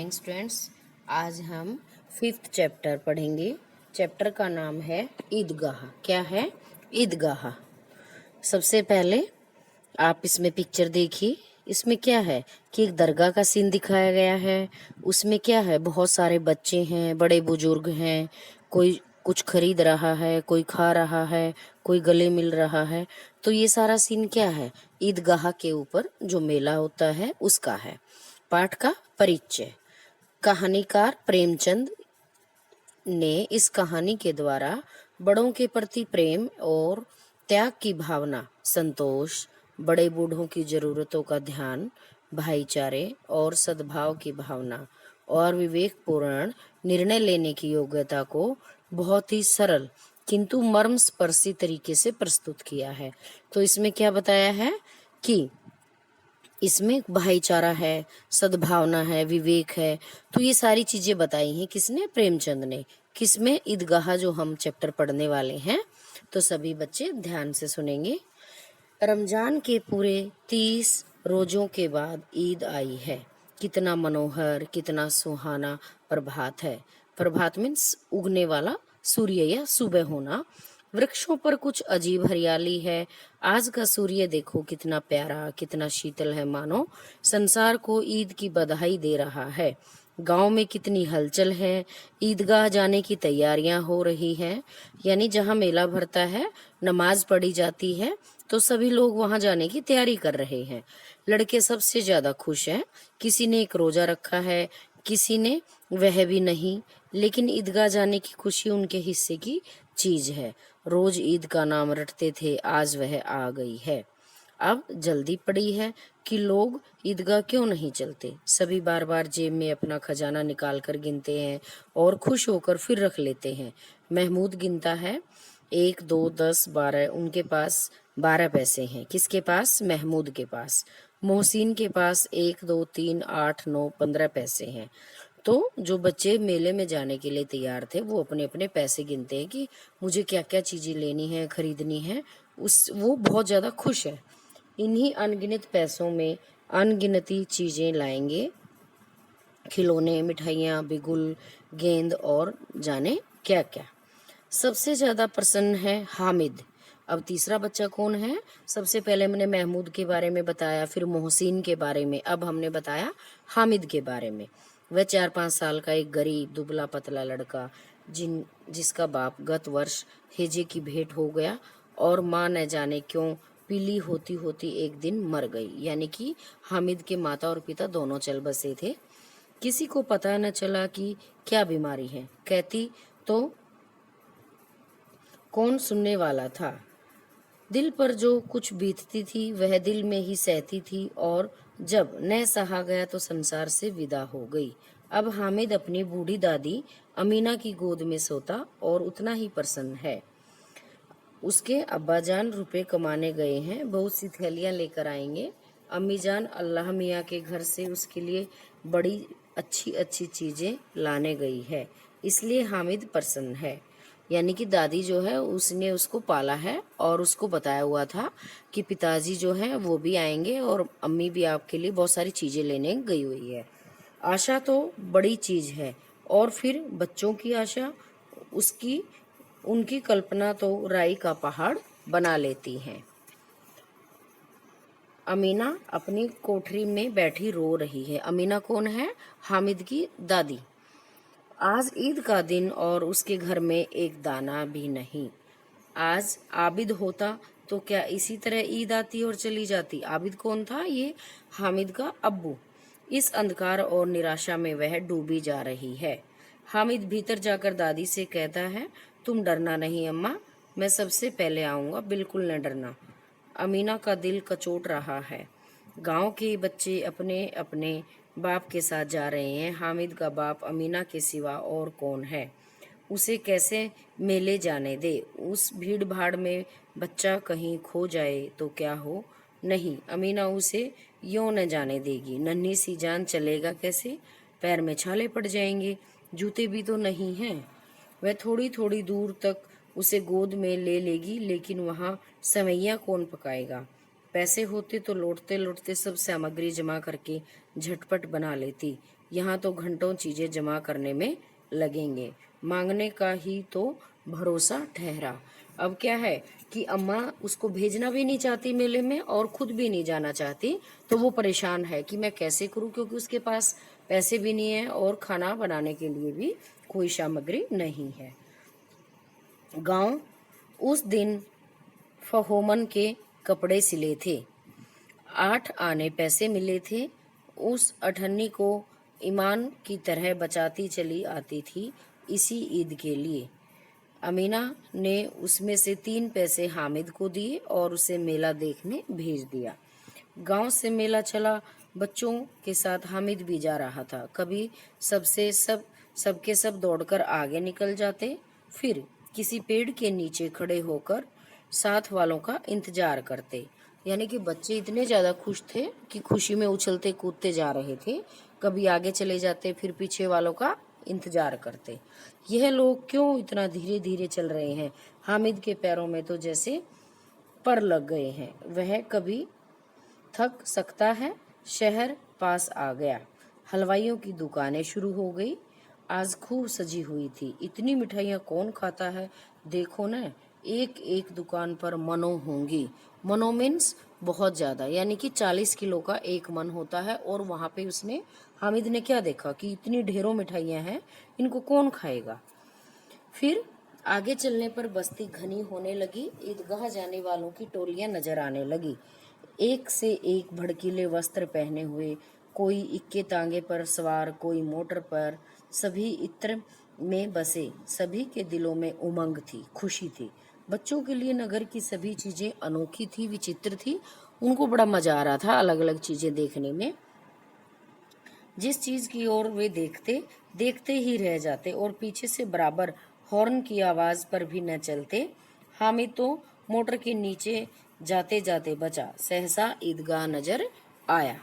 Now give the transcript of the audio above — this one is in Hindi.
Morning students. आज हम 5th चैप्टर पढ़ेंगे। चैप्टर का नाम है ईदगाह। क्या है? ईदगाह। सबसे पहले आप इसमें पिक्चर देखिए। इसमें क्या है कि एक दरगाह का सीन दिखाया गया है। उसमें क्या है, बहुत सारे बच्चे हैं, बड़े बुजुर्ग हैं, कोई कुछ खरीद रहा है, कोई खा रहा है, कोई गले मिल रहा है। तो ये सारा सीन क्या है? ईदगाह के ऊपर जो मेला होता है उसका है। पाठ का परिचय। कहानीकार प्रेमचंद ने इस कहानी के द्वारा बड़ों के प्रति प्रेम और त्याग की भावना, संतोष, बड़े बूढ़ों की जरूरतों का ध्यान, भाईचारे और सद्भाव की भावना और विवेकपूर्ण निर्णय लेने की योग्यता को बहुत ही सरल किंतु मर्मस्पर्शी तरीके से प्रस्तुत किया है। तो इसमें क्या बताया है कि इसमें भाईचारा है, सद्भावना है, विवेक है। तो ये सारी चीजें बताई हैं किसने? प्रेमचंद ने। किसमें? ईदगाह, जो हम चैप्टर पढ़ने वाले हैं। तो सभी बच्चे ध्यान से सुनेंगे। रमजान के पूरे 30 रोजों के बाद ईद आई है। कितना मनोहर, कितना सुहाना प्रभात है। प्रभात मीन्स उगने वाला सूर्य या सुबह होना। वृक्षों पर कुछ अजीब हरियाली है। आज का सूर्य देखो कितना प्यारा, कितना शीतल है, मानो संसार को ईद की बधाई दे रहा है। गांव में कितनी हलचल है। ईदगाह जाने की तैयारियां हो रही हैं, यानी जहां मेला भरता है, नमाज पढ़ी जाती है, तो सभी लोग वहां जाने की तैयारी कर रहे हैं। लड़के सबसे ज्यादा खुश हैं। किसी ने एक रोजा रखा है, किसी ने वह भी नहीं, लेकिन ईदगाह जाने की खुशी उनके हिस्से की चीज है। रोज ईद का नाम रटते थे, आज वह आ गई है। अब जल्दी पड़ी है कि लोग ईदगाह क्यों नहीं चलते। सभी बार बार जेब में अपना खजाना निकाल कर गिनते हैं और खुश होकर फिर रख लेते हैं। महमूद गिनता है, 1 2 10 12। उनके पास 12 पैसे हैं। किसके पास? महमूद के पास। मोहसिन के पास 1 2 3 8 9 15 पैसे हैं। तो जो बच्चे मेले में जाने के लिए तैयार थे, वो अपने अपने पैसे गिनते हैं कि मुझे क्या क्या चीजें लेनी है, खरीदनी है। वो बहुत ज्यादा खुश है। इन्हीं अनगिनत पैसों में अनगिनती चीजें लाएंगे, खिलौने, मिठाइयाँ, बिगुल, गेंद और जाने क्या क्या। सबसे ज्यादा प्रसन्न है हामिद। अब तीसरा बच्चा कौन है? सबसे पहले हमने महमूद के बारे में बताया, फिर मोहसिन के बारे में, अब हमने बताया हामिद के बारे में। वह 4-5 साल का एक गरीब दुबला पतला लड़का, जिसका बाप गत वर्ष हेजे की भेंट हो गया और माँ न जाने क्यों पीली होती होती एक दिन मर गई। यानी कि हामिद के माता और पिता दोनों चल बसे थे। किसी को पता न चला कि क्या बीमारी है। कहती तो कौन सुनने वाला था। दिल पर जो कुछ बीतती थी वह दिल में ही सहती थी, और जब न सहा गया तो संसार से विदा हो गई। अब हामिद अपनी बूढ़ी दादी अमीना की गोद में सोता और उतना ही प्रसन्न है। उसके अब्बाजान रुपए कमाने गए हैं, बहुत सी थैलियां लेकर आएंगे। अम्मी जान अल्लाह मियाँ के घर से उसके लिए बड़ी अच्छी अच्छी चीजें लाने गई है, इसलिए हामिद प्रसन्न है। यानी कि दादी जो है उसने उसको पाला है और उसको बताया हुआ था कि पिताजी जो है वो भी आएंगे और अम्मी भी आपके लिए बहुत सारी चीजें लेने गई हुई है। आशा तो बड़ी चीज है, और फिर बच्चों की आशा, उसकी उनकी कल्पना तो राई का पहाड़ बना लेती हैं। अमीना अपनी कोठरी में बैठी रो रही है। अमीना कौन है? हामिद की दादी। आज ईद का दिन और उसके घर में एक दाना भी नहीं। आज आबिद होता तो क्या इसी तरह ईद आती और चली जाती? आबिद कौन था? ये हामिद का अब्बू। इस अंधकार और निराशा में वह डूबी जा रही है। हामिद भीतर जाकर दादी से कहता है, तुम डरना नहीं अम्मा, मैं सबसे पहले आऊंगा, बिल्कुल न डरना। अमीना का दिल कचोट रहा है। गांव के बच्चे अपने अपने बाप के साथ जा रहे हैं। हामिद का बाप अमीना के सिवा और कौन है? उसे कैसे मेले जाने दे? उस भीड़ भाड़ में बच्चा कहीं खो जाए तो क्या हो? नहीं, अमीना उसे यूं न जाने देगी। नन्ही सी जान चलेगा कैसे? पैर में छाले पड़ जाएंगे, जूते भी तो नहीं हैं। वह थोड़ी थोड़ी दूर तक उसे गोद में ले लेगी, लेकिन वहां सेवैयां कौन पकाएगा? पैसे होते तो लौटते लौटते सब सामग्री जमा करके झटपट बना लेती। यहाँ तो घंटों चीजें जमा करने में लगेंगे, मांगने का ही तो भरोसा ठहरा। अब क्या है कि अम्मा उसको भेजना भी नहीं चाहती मेले में और खुद भी नहीं जाना चाहती, तो वो परेशान है कि मैं कैसे करूं, क्योंकि उसके पास पैसे भी नहीं है और खाना बनाने के लिए भी कोई सामग्री नहीं है। गांव उस दिन फहोमन के कपड़े सिले थे, 8 आने पैसे मिले थे। उस अठन्नी को ईमान की तरह बचाती चली आती थी इसी ईद के लिए। अमीना ने उसमें से 3 पैसे हामिद को दिए और उसे मेला देखने भेज दिया। गांव से मेला चला, बच्चों के साथ हामिद भी जा रहा था। कभी सबके सब दौड़कर आगे निकल जाते, फिर किसी पेड़ के नीचे खड़े होकर साथ वालों का इंतजार करते। यानी कि बच्चे इतने ज़्यादा खुश थे कि खुशी में उछलते कूदते जा रहे थे, कभी आगे चले जाते फिर पीछे वालों का इंतजार करते। यह लोग क्यों इतना धीरे धीरे चल रहे हैं? हामिद के पैरों में तो जैसे पर लग गए हैं, वह कभी थक सकता है। शहर पास आ गया, हलवाइयों की दुकानें शुरू हो गई। आज खूब सजी हुई थी। इतनी मिठाइयाँ कौन खाता है? देखो न, एक एक दुकान पर मनों होंगी। मनों मीन्स बहुत ज़्यादा, यानी कि 40 किलो का एक मन होता है। और वहाँ पे हामिद ने क्या देखा कि इतनी ढेरों मिठाइयाँ हैं, इनको कौन खाएगा। फिर आगे चलने पर बस्ती घनी होने लगी। ईदगाह जाने वालों की टोलियां नजर आने लगी, एक से एक भड़कीले वस्त्र पहने हुए, कोई इक्के तांगे पर सवार, कोई मोटर पर। सभी इत्र में बसे, सभी के दिलों में उमंग थी, खुशी थी। बच्चों के लिए नगर की सभी चीजें अनोखी थी, विचित्र थी। उनको बड़ा मजा आ रहा था अलग अलग चीजें देखने में। जिस चीज की ओर वे देखते देखते ही रह जाते और पीछे से बराबर हॉर्न की आवाज पर भी न चलते। हामिद तो मोटर के नीचे जाते जाते बचा, सहसा ईदगाह नजर आया।